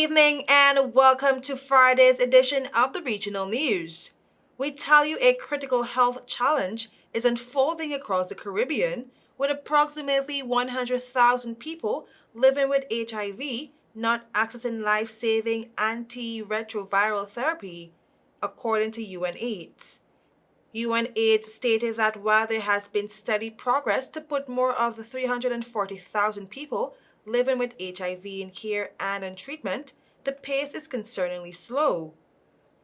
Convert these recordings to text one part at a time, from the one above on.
evening and welcome to Friday's edition of the Regional News. We tell you a critical health challenge is unfolding across the Caribbean, with approximately 100,000 people living with HIV not accessing life-saving antiretroviral therapy, according to UNAIDS. UNAIDS stated that while there has been steady progress to put more of the 340,000 people living with HIV in care and on treatment, the pace is concerningly slow.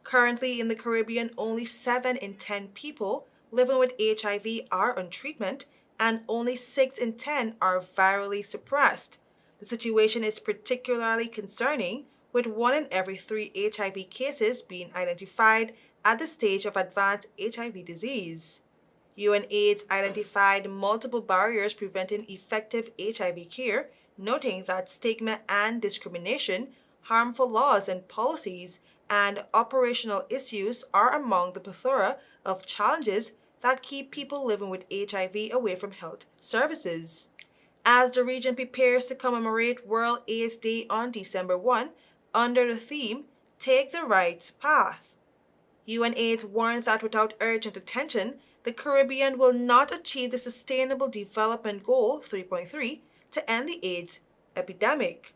Currently in the Caribbean, only 7 in 10 people living with HIV are on treatment, and only 6 in 10 are virally suppressed. The situation is particularly concerning, with 1 in every 3 HIV cases being identified at the stage of advanced HIV disease. UNAIDS identified multiple barriers preventing effective HIV care, noting that stigma and discrimination, harmful laws and policies, and operational issues are among the plethora of challenges that keep people living with HIV away from health services. As the region prepares to commemorate World AIDS Day on December 1, under the theme, Take the Right Path, UNAIDS warned that without urgent attention, the Caribbean will not achieve the Sustainable Development Goal 3.3 to end the AIDS epidemic.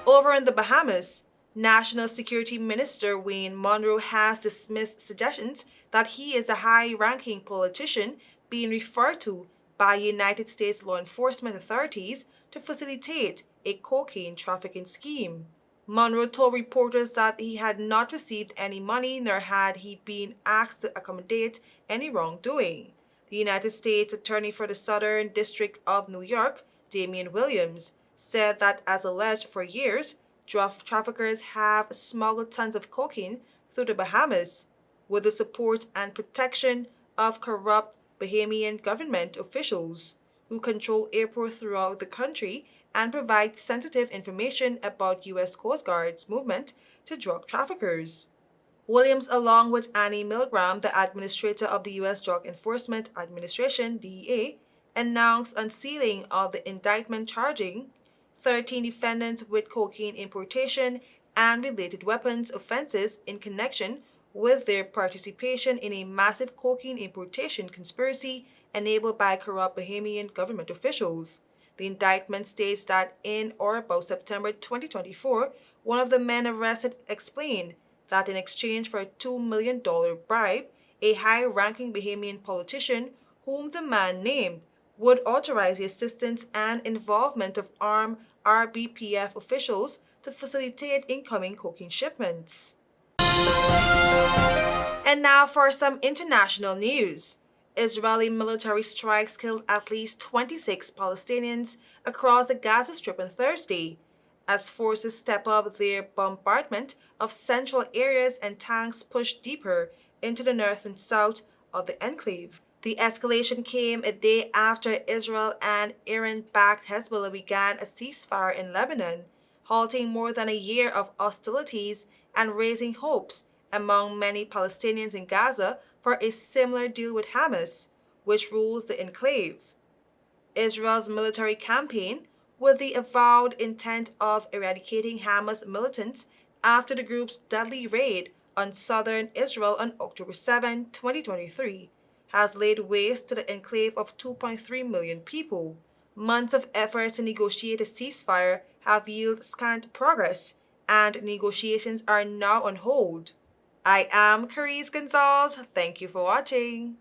Over in the Bahamas, National Security Minister Wayne Monroe has dismissed suggestions that he is a high-ranking politician being referred to by United States law enforcement authorities to facilitate a cocaine trafficking scheme. Monroe told reporters that he had not received any money nor had he been asked to accommodate any wrongdoing. The United States Attorney for the Southern District of New York, Damian Williams, said that as alleged for years, drug traffickers have smuggled tons of cocaine through the Bahamas with the support and protection of corrupt Bahamian government officials who control airports throughout the country and provide sensitive information about U.S. Coast Guard's movement to drug traffickers. Williams, along with Annie Milgram, the administrator of the U.S. Drug Enforcement Administration, DEA, announced unsealing of the indictment charging 13 defendants with cocaine importation and related weapons offenses in connection with their participation in a massive cocaine importation conspiracy enabled by corrupt Bahamian government officials. The indictment states that in or about September 2024, one of the men arrested explained that in exchange for a $2 million bribe, a high-ranking Bahamian politician, whom the man named, would authorize the assistance and involvement of armed RBPF officials to facilitate incoming cocaine shipments. And now for some international news. Israeli military strikes killed at least 26 Palestinians across the Gaza Strip on Thursday, as forces step up their bombardment of central areas and tanks push deeper into the north and south of the enclave. The escalation came a day after Israel and Iran-backed Hezbollah began a ceasefire in Lebanon, halting more than a year of hostilities and raising hopes among many Palestinians in Gaza for a similar deal with Hamas, which rules the enclave. Israel's military campaign, with the avowed intent of eradicating Hamas militants after the group's deadly raid on southern Israel on October 7, 2023, has laid waste to the enclave of 2.3 million people. Months of efforts to negotiate a ceasefire have yielded scant progress, and negotiations are now on hold. I am KERESE Gonsalves. Thank you for watching.